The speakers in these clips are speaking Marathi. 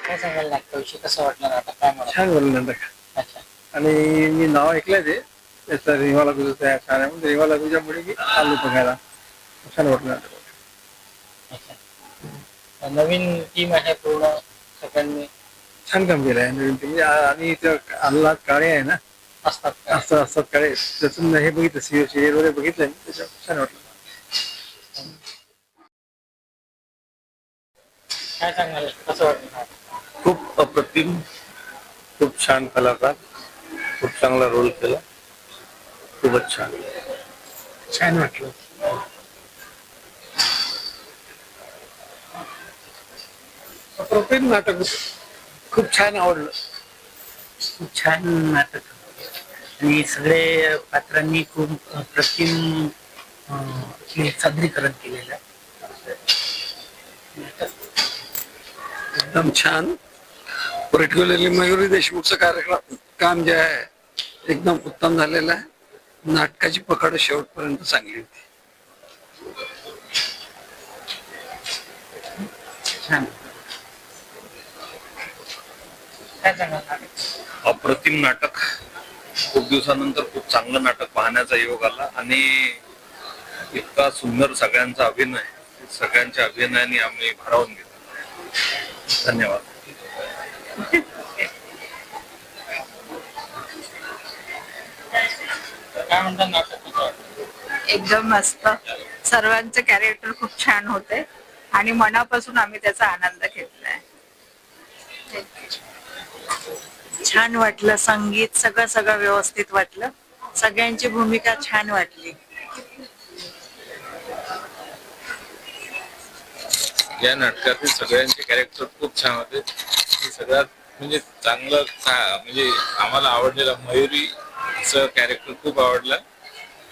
काय सांगायला नाटकाविषयी कसं वाटलं नाटक काय म्हणा छान बोललं नाटक. अच्छा आणि मी नाव ऐकलंय ते त्याचं रिवा लागूचं त्या ठाण्यामध्ये रिवा लागूच्यामुळे मी आलो बघायला. छान वाटलं नाटक. अच्छा नवीन टीम आहे पूर्ण सगळ्यांनी छान काम केलं आहे नवीन टीम आणि आल्हाद काळे आहे ना असतात काळे त्यातून हे बघितलं सिरियल वगैरे बघितलंय त्याच्यावर छान वाटलं. काय सांगाल कसं वाटलं खूप अप्रतिम, खूप छान कलाकार, खूप चांगला रोल केला, खूपच छान छान वाटलं. अप्रतिम नाटक होतं. खूप छान आवडलं. खूप छान नाटक आणि सगळे पात्रांनी खूप अप्रतिम सादरीकरण केलेलं एकदम छान. पर्टिक्युलरली मयुरी देशमुखचं काम जे आहे एकदम उत्तम झालेलं आहे. नाटकाची पकड शेवटपर्यंत चांगली होती. छान काय सांगाल अप्रतिम नाटक. खूप दिवसानंतर खूप चांगलं नाटक पाहण्याचा योग आला आणि इतका सुंदर सगळ्यांचा अभिनय, सगळ्यांच्या अभिनयाने आम्ही भारावून घेतलो. धन्यवाद. काय म्हणतात नाटक कसं वाटलं एकदम मस्त. सर्वांचे कॅरेक्टर खूप छान होते आणि मनापासून आम्ही त्याचा आनंद घेतलाय. छान वाटलं. संगीत सगळं व्यवस्थित वाटलं. सगळ्यांची भूमिका छान वाटली. या नाटकातील सगळ्यांचे कॅरेक्टर खूप छान होते. सगळ्यात म्हणजे चांगलं म्हणजे आम्हाला आवडलेला मयुरीचं कॅरेक्टर खूप आवडला.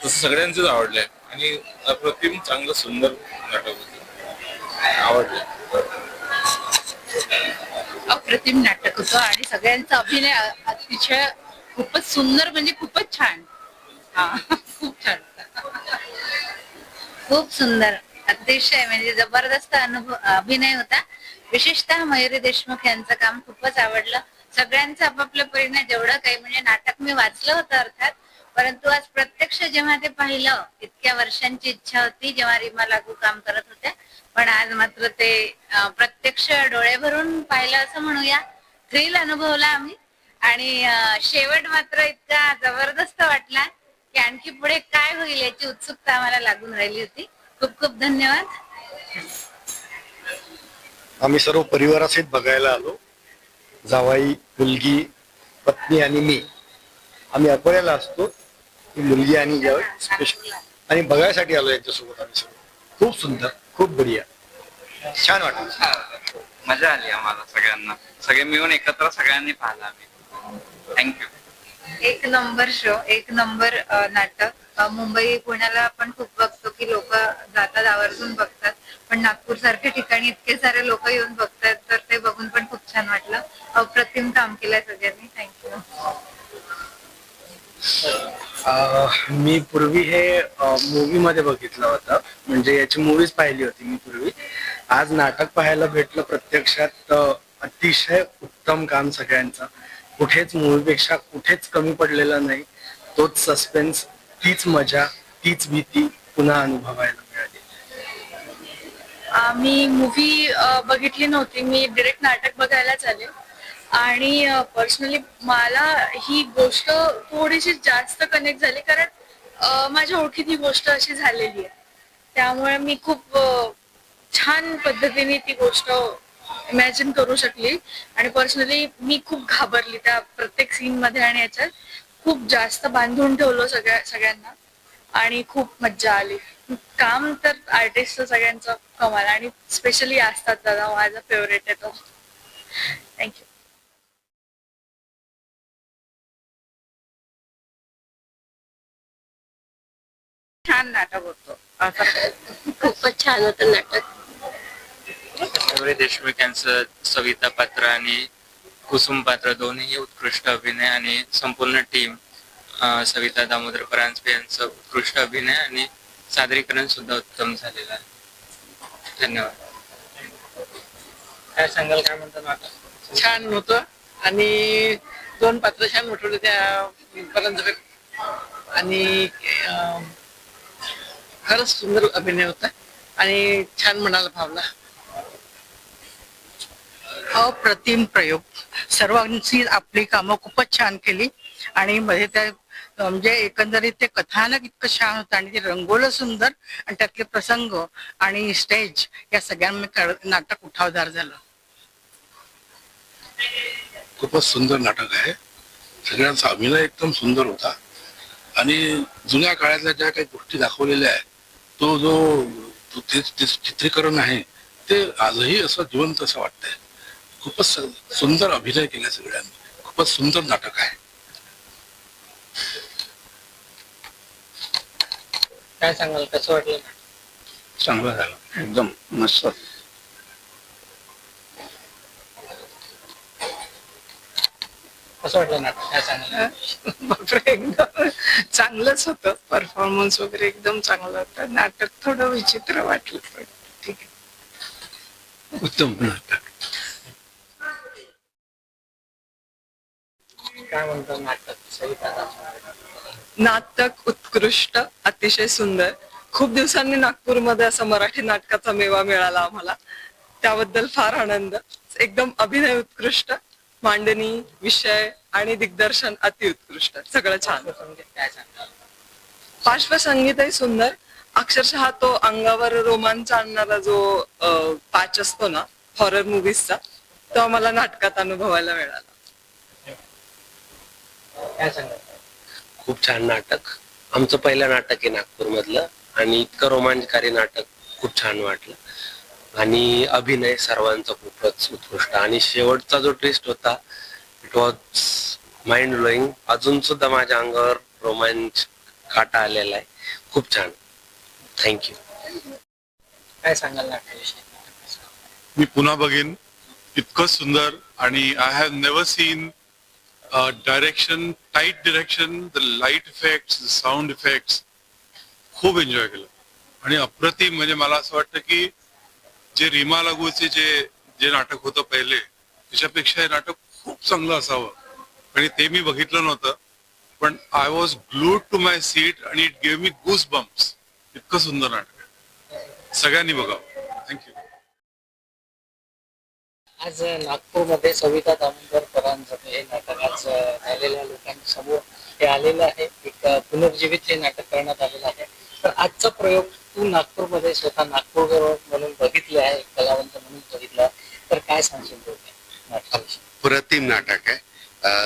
तसं सगळ्यांचंच आवडलंय आणि अप्रतिम चांगलं सुंदर नाटक होतं. आवडलं. अप्रतिम नाटक होतं आणि सगळ्यांचा अभिनय अतिशय खूपच सुंदर, म्हणजे खूपच छान. खूप छान, खूप सुंदर, अतिशय म्हणजे जबरदस्त अभिनय होता. विशेषतः मयुरी देशमुख यांचं काम खूपच आवडलं. सगळ्यांचं आपापल्या परीने जेवढं काही, म्हणजे नाटक मी वाचलं होतं अर्थात, परंतु आज प्रत्यक्ष जेव्हा ते पाहिलं, इतक्या वर्षांची इच्छा होती जेव्हा रीमा लागू काम करत होत्या, पण आज मात्र ते प्रत्यक्ष डोळे भरून पाहिलं असं म्हणूया. थ्रिल अनुभवला आम्ही आणि शेवट मात्र इतका जबरदस्त वाटला की आणखी पुढे काय होईल याची उत्सुकता आम्हाला लागून राहिली होती. खूप खूप धन्यवाद. आम्ही सर्व परिवारासहित बघायला आलो. जावाई, मुलगी, पत्नी आणि मी. आम्ही अकोल्याला असतो. मुलगी आणि जावई स्पेशल आणि बघायसाठी आलो यांच्यासोबत आम्ही सर्व. खूप सुंदर, खूप बढिया, छान वाटलं. मजा आली आम्हाला सगळ्यांना. सगळे मिळून एकत्र सगळ्यांनी पाहिलं आम्ही. थँक्यू. एक नंबर शो, एक नंबर नाटक. मुंबई पुण्याला आपण खूप बघतो की लोक जातात आवर्जून बघतात, पण नागपूर सारख्या ठिकाणी इतके सारे लोक येऊन बघतात, तर ते बघून पण खूप छान वाटलं. अप्रतिम काम केलंय सगळ्यांनी. थँक्यू. मी पूर्वी हे मूवी मध्ये बघितलं होतं, म्हणजे याची मूवीज पाहिली होती मी पूर्वी. आज नाटक पाहायला भेटलं प्रत्यक्षात. अतिशय उत्तम काम सगळ्यांचं. कुठेच मूवीपेक्षा कुठेच कमी पडलेलं नाही. तोच सस्पेन्स, तीच मजा, तीच भीती पुन्हा अनुभवायला मिळाली. मी मूवी बघितली नव्हती, मी डिरेक्ट नाटक बघायलाच आले आणि पर्सनली मला ही गोष्ट थोडीशी जास्त कनेक्ट झाली, कारण माझ्या ओळखीत ही गोष्ट अशी झालेली आहे. त्यामुळे मी खूप छान पद्धतीने ती गोष्ट इमॅजिन करू शकली आणि पर्सनली मी खूप घाबरली त्या प्रत्येक सीन मध्ये आणि याच्यात खूप जास्त बांधून ठेवलं सगळ्यांना आणि खूप मज्जा आली. काम तर आर्टिस्ट सगळ्यांचं कमाल आणि स्पेशली असतात दादा, माझा फेवरेट आहे तो. थँक्यू. छान नाटक होतं. खूपच छान होतं नाटक. मयुरी देशमुख यांचं सविता पात्र आणि कुसुम पात्र दोन्ही उत्कृष्ट अभिनय आणि संपूर्ण टीम, सविता दामोदर परांजपे यांचं उत्कृष्ट अभिनय आणि सादरीकरण सुद्धा उत्तम झालेलं आहे. धन्यवाद. काय सांगाल, काय म्हणतात नाटक? छान होतं आणि 2 पात्र छान उठवले त्या परंजपे आणि खरंच सुंदर अभिनय होता आणि छान मनाला भावला. अप्रतिम प्रयोग. सर्वांची आपली कामं खूपच छान केली आणि मध्ये त्या म्हणजे एकंदरीत ते कथानक इतकं छान होतं आणि ते रंगवलं सुंदर आणि त्यातले प्रसंग आणि स्टेज या सगळ्यांमध्ये नाटक उठावदार झालं. खूपच सुंदर नाटक आहे. सगळ्यांचा अभिनय एकदम सुंदर होता आणि जुन्या काळातल्या ज्या काही गोष्टी दाखवलेल्या आहेत तो जो ते चित्रीकरण आहे ते आजही असं जिवंत असं वाटतंय. खूपच सुंदर अभिनय केला सगळ्यांनी. खूपच सुंदर नाटक आहे. काय सांगाल, कसं वाटलं? चांगलं झालं, एकदम मस्त. कसं वाटलं नाटक, काय सांगाल? बापरे, एकदम चांगलंच होतं. परफॉर्मन्स वगैरे एकदम चांगलं होतं. नाटक थोडं विचित्र वाटलं पण ठीक आहे. उत्तम नाटक. काय म्हणतात नाटक? सविता दामोदर. नाटक उत्कृष्ट, अतिशय सुंदर. खूप दिवसांनी नागपूरमध्ये असा मराठी नाटकाचा मेवा मिळाला आम्हाला, त्याबद्दल फार आनंद. एकदम अभिनय उत्कृष्ट, मांडणी, विषय आणि दिग्दर्शन अतिउत्कृष्ट, सगळं छान. काय सांगाल? पार्श्वसंगीतही सुंदर. अक्षरशः तो अंगावर रोमांच आणणारा जो पॅच असतो ना हॉरर मुव्हीजचा, तो आम्हाला नाटकात अनुभवायला मिळाला. काय सांगाल? खूप छान नाटक. आमचं पहिलं नाटक आहे नागपूर मधलं आणि इतकं रोमांचकारी नाटक खूप छान वाटलं आणि अभिनय सर्वांचा खूपच उत्कृष्ट आणि शेवटचा जो ट्विस्ट होता इट वॉज माइंड ब्लोईंग. अजून सुद्धा माझ्या अंगावर रोमांच काटा आलेला आहे. खूप छान. थँक्यू. काय सांगाल नाटकाविषयी? मी पुन्हा बघेन. इतकं सुंदर आणि I have never seen direction, tight direction, the light effects, the sound effects खूप एन्जॉय केलं आणि अप्रतिम. म्हणजे मला असं वाटतं की जे रीमा लागूचे जे नाटक होतं पहिले त्याच्यापेक्षा हे नाटक खूप चांगलं असावं आणि ते मी बघितलं नव्हतं पण I was glued to my seat आणि it gave me goose bumps. इतकं सुंदर नाटक आहे. सगळ्यांनी बघावं. थँक्यू. आज नागपूरमध्ये सविता दामोदर परांजपे हे नाटक आज झालेल्या लोकांसमोर हे आलेलं आहे. एक पुनर्जीवित हे नाटक करण्यात आलेलं आहे. तर आजचा प्रयोग तू नागपूरमध्ये स्वतः नागपूरकर म्हणून बघितले आहे, कलावंत म्हणून बघितला आहे, तर काय सांगशील तू नाटकाविषयी? अप्रतिम नाटक आहे.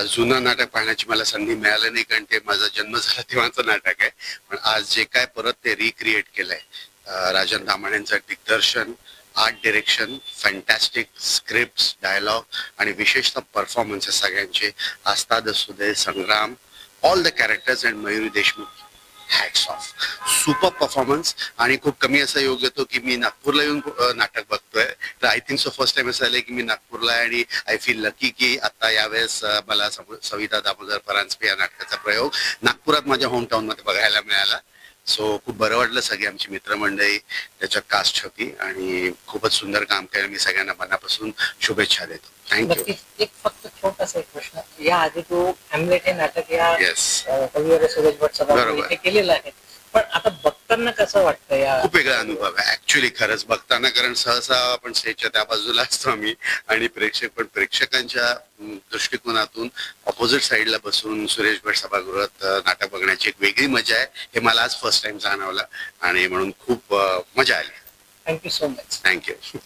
जुनं नाटक पाहण्याची मला संधी मिळाली नाही कारण ते माझा जन्म झाला तेव्हाचं नाटक आहे. पण आज जे काय परत ते रिक्रिएट केलंय, राजन तामाण्यांचं दिग्दर्शन, art direction, fantastic script, dialogue आणि विशेषतः परफॉर्मन्सेस सगळ्यांचे, आस्ताद असू दे, Sangram, all the characters and Mayuri Deshmukh, hats off. Super performance. आणि खूप कमी असा योग येतो की मी नागपूरला येऊन नाटक बघतोय. तर I think so first time असं झालंय की मी नागपूरला आहे आणि आय फील लकी की आता यावेळेस मला सविता दामोदर परांजपे या नाटकाचा प्रयोग नागपुरात माझ्या होमटाऊन मध्ये बघायला मिळाला. सो खूप बरं वाटलं. सगळी आमची मित्रमंडळी त्याच्या कास्ट होती आणि खूपच सुंदर काम केलं. मी सगळ्यांना मनापासून शुभेच्छा देतो. थँक्यू. एक फक्त छोटासा एक प्रश्न. या आधी तू हॅमलेट हे नाटक या येस, कविवर सुरेश भट सभागृह इथे केलेलं आहे, पण आता बघताना कसं वाटतं? या खूप वेगळा अनुभव आहे ऍक्च्युली खरंच बघताना. कारण सहसा आपण स्टेजच्या त्या बाजूला असतो आम्ही आणि प्रेक्षकांच्या दृष्टिकोनातून ऑपोजिट साईडला बसून सुरेश भट सभागृहात नाटक बघण्याची एक वेगळी मजा आहे. हे मला आज फर्स्ट टाइम जाणवलं आणि म्हणून खूप मजा आली. Thank you so much. थँक्यू.